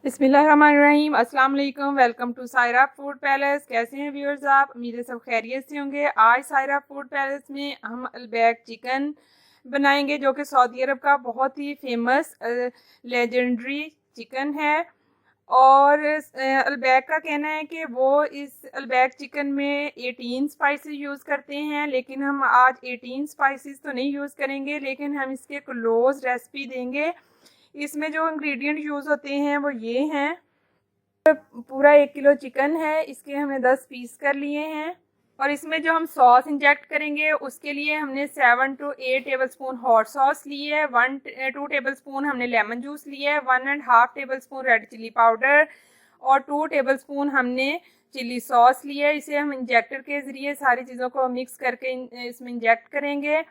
बिस्मिल्लाहिर्रहमानिर्रहीम। अस्सलाम वालेकुम। Welcome to Saira Food Palace. कैसे हैं व्यूअर्स आप? उम्मीद है सब खैरियत से होंगे। आज सायरा फूड पैलेस में हम अलबैक चिकन बनाएंगे, जो कि सऊदी अरब का बहुत ही फेमस लेजेंडरी चिकन है। और अलबैक का कहना है कि वो इस अलबैक चिकन में 18 स्पाइसेस यूज़ करते हैं, लेकिन हम आज 18 स्पाइसेस तो नहीं यूज़ करेंगे, लेकिन हम इसके क्लोज रेसिपी देंगे। इसमें जो इंग्रेडिएंट यूज़ होते हैं वो ये हैं। पूरा 1 किलो चिकन है, इसके हमने 10 पीस कर लिए हैं। और इसमें जो हम सॉस इंजेक्ट करेंगे उसके लिए हमने 7 to 8 टेबलस्पून हॉट सॉस ली है, 2 टेबलस्पून हमने लेमन जूस लिया है, 1.5 टेबलस्पून रेड चिली पाउडर और 2 टेबलस्पून हमने चिली सॉस लिया है। इसे हम इंजेक्टर के ज़रिए सारी चीज़ों को मिक्स करके इसमें इंजेक्ट करेंगे।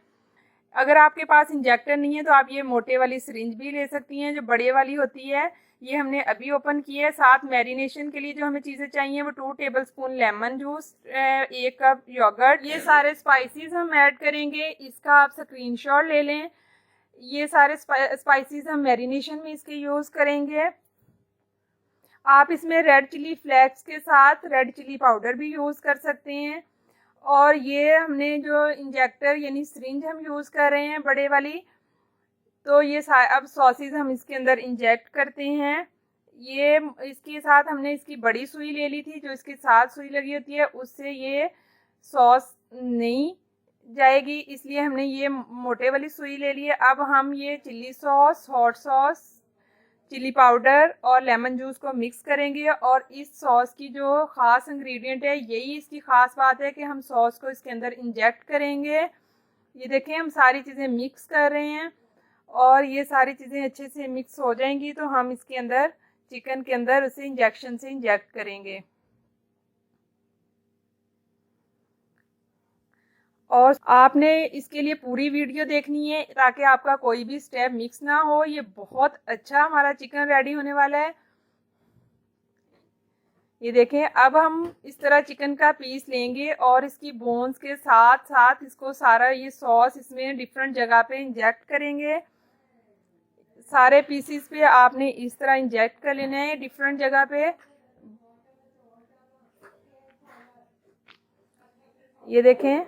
अगर आपके पास इंजेक्टर नहीं है तो आप ये मोटे वाली सिरिंज भी ले सकती हैं, जो बड़े वाली होती है। ये हमने अभी ओपन की है। साथ मैरिनेशन के लिए जो हमें चीज़ें चाहिए वो 2 tablespoon lemon juice, 1 cup yogurt. ये सारे स्पाइसेस हम ऐड करेंगे। इसका आप स्क्रीनशॉट ले लें। ये सारे स्पाइसेस हम मैरिनेशन में इसके यूज़ करेंगे। आप इसमें रेड चिली फ्लेक्स के साथ रेड चिली पाउडर भी यूज़ कर सकते हैं। और ये हमने जो इंजेक्टर यानी सिरिंज हम यूज़ कर रहे हैं बड़े वाली, तो ये अब सॉसेज हम इसके अंदर इंजेक्ट करते हैं। ये इसके साथ हमने इसकी बड़ी सुई ले ली थी, जो इसके साथ सुई लगी होती है, उससे ये सॉस नहीं जाएगी, इसलिए हमने ये मोटे वाली सुई ले ली है। अब हम ये chilli sauce, hot sauce, chilli powder और लेमन जूस को मिक्स करेंगे। और इस सॉस की जो ख़ास इंग्रेडिएंट है, यही इसकी ख़ास बात है कि हम सॉस को इसके अंदर इंजेक्ट करेंगे। ये देखें, हम सारी चीज़ें मिक्स कर रहे हैं और ये सारी चीज़ें अच्छे से मिक्स हो जाएंगी तो हम इसके अंदर चिकन के अंदर उसे इंजेक्शन से इंजेक्ट करेंगे। और आपने इसके लिए पूरी वीडियो देखनी है ताकि आपका कोई भी स्टेप मिक्स ना हो। ये बहुत अच्छा हमारा चिकन रेडी होने वाला है। ये देखें, अब हम इस तरह चिकन का पीस लेंगे और इसकी बोन्स के साथ साथ इसको सारा ये सॉस इसमें डिफरेंट जगह पे इंजेक्ट करेंगे। सारे पीसीस पे आपने इस तरह इंजेक्ट कर लेना है डिफरेंट जगह पे। ये देखें,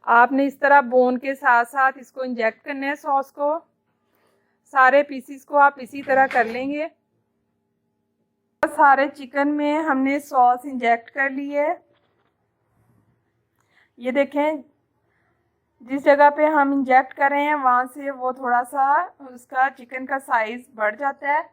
आपने इस तरह बोन के साथ साथ इसको इंजेक्ट करना है सॉस को। सारे पीसीस को आप इसी तरह कर लेंगे। सारे चिकन में हमने सॉस इंजेक्ट कर ली है। ये देखें, जिस जगह पे हम इंजेक्ट कर रहे हैं वहाँ से वो थोड़ा सा उसका चिकन का साइज बढ़ जाता है।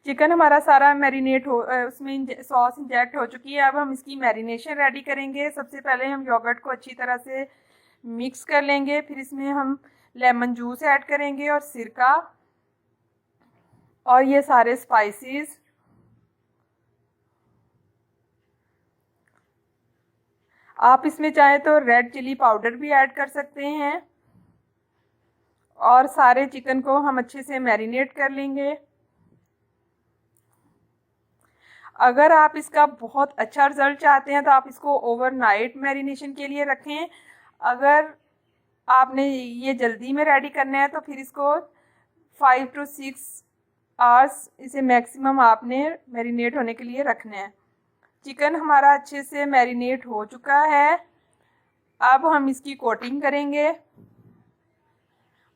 चिकन हमारा सारा मैरिनेट हो, उसमें सॉस इंजेक्ट हो चुकी है। अब हम इसकी मैरिनेशन रेडी करेंगे। सबसे पहले हम योगर्ट को अच्छी तरह से मिक्स कर लेंगे, फिर इसमें हम लेमन जूस ऐड करेंगे और सिरका और ये सारे स्पाइसेस। आप इसमें चाहे तो रेड चिली पाउडर भी ऐड कर सकते हैं। और सारे चिकन को हम अच्छे से मैरिनेट कर लेंगे। अगर आप इसका बहुत अच्छा रिज़ल्ट चाहते हैं तो आप इसको ओवरनाइट मैरिनेशन के लिए रखें। अगर आपने ये जल्दी में रेडी करना है तो फिर इसको 5 to 6 आवर्स इसे मैक्सिमम आपने मैरिनेट होने के लिए रखना है। चिकन हमारा अच्छे से मैरिनेट हो चुका है। अब हम इसकी कोटिंग करेंगे।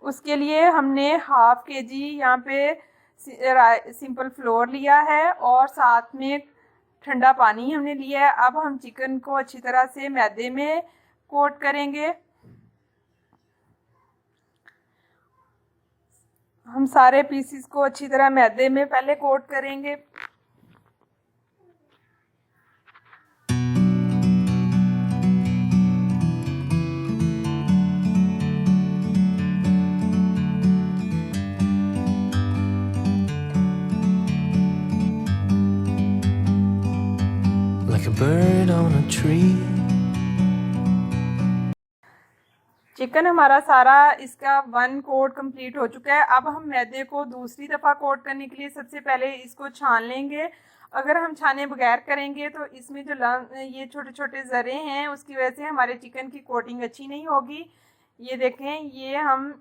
उसके लिए हमने ½ kg यहाँ पे सिंपल फ्लोर लिया है और साथ में ठंडा पानी हमने लिया है। अब हम चिकन को अच्छी तरह से मैदे में कोट करेंगे। हम सारे पीसेस को अच्छी तरह मैदे में पहले कोट करेंगे। Like a bird on a tree. Chicken हमारा सारा इसका 1 कोट कंप्लीट हो चुका है। अब हम मैदे को दूसरी दफ़ा कोट करने के लिए सबसे पहले इसको छान लेंगे। अगर हम छाने बगैर करेंगे तो इसमें जो ये छोटे छोटे ज़रे हैं उसकी वजह से हमारे चिकन की कोटिंग अच्छी नहीं होगी। ये देखें, ये हम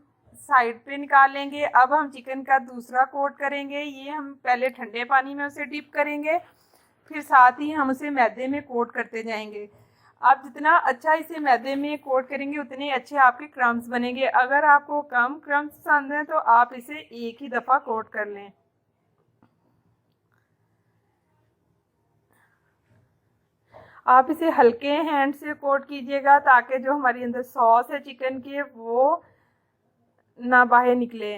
साइड पे निकाल लेंगे। अब हम चिकन का दूसरा कोट करेंगे। ये हम पहले ठंडे पानी में उसे डिप करेंगे, फिर साथ ही हम उसे मैदे में कोट करते जाएंगे। आप जितना अच्छा इसे मैदे में कोट करेंगे उतने अच्छे आपके क्रम्स बनेंगे। अगर आपको कम क्रम्स पसंद हैं तो आप इसे एक ही दफ़ा कोट कर लें। आप इसे हल्के हैंड से कोट कीजिएगा ताकि जो हमारी अंदर सॉस है चिकन की वो ना बाहर निकले।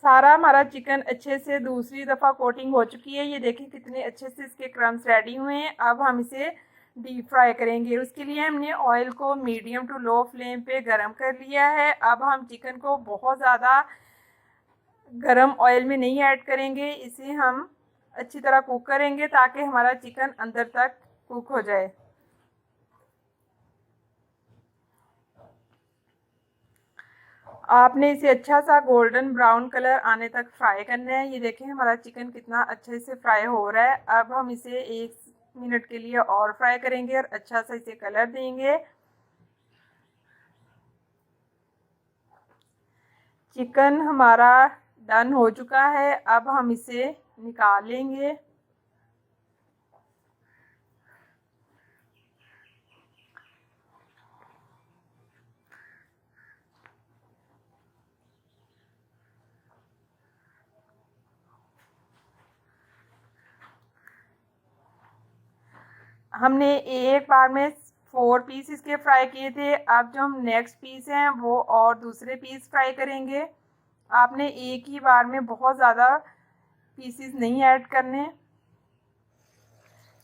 सारा हमारा चिकन अच्छे से दूसरी दफ़ा कोटिंग हो चुकी है। ये देखिए कितने अच्छे से इसके क्रम्स रेडी हुए हैं। अब हम इसे डीप फ्राई करेंगे। उसके लिए हमने ऑयल को मीडियम टू लो फ्लेम पे गरम कर लिया है। अब हम चिकन को बहुत ज़्यादा गरम ऑयल में नहीं ऐड करेंगे, इसे हम अच्छी तरह कुक करेंगे ताकि हमारा चिकन अंदर तक कुक हो जाए। आपने इसे अच्छा सा गोल्डन ब्राउन कलर आने तक फ्राई करना है। ये देखें हमारा चिकन कितना अच्छे से फ्राई हो रहा है। अब हम इसे 1 मिनट के लिए और फ्राई करेंगे और अच्छा सा इसे कलर देंगे। चिकन हमारा डन हो चुका है। अब हम इसे निकाल लेंगे। हमने एक बार में 4 पीस इसके फ्राई किए थे। अब जो हम नेक्स्ट पीस हैं वो और दूसरे पीस फ्राई करेंगे। आपने एक ही बार में बहुत ज़्यादा पीसीस नहीं ऐड करने।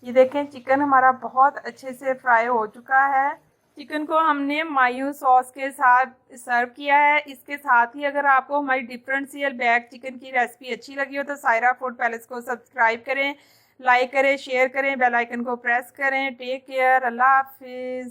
ये देखें चिकन हमारा बहुत अच्छे से फ्राई हो चुका है। चिकन को हमने मायो सॉस के साथ सर्व किया है। इसके साथ ही अगर आपको हमारी डिफरेंशियल बैग चिकन की रेसिपी अच्छी लगी हो तो सायरा फूड पैलेस को सब्सक्राइब करें, लाइक करें, शेयर करें, बेल आइकन को प्रेस करें। टेक केयर, अल्लाह हाफिज़।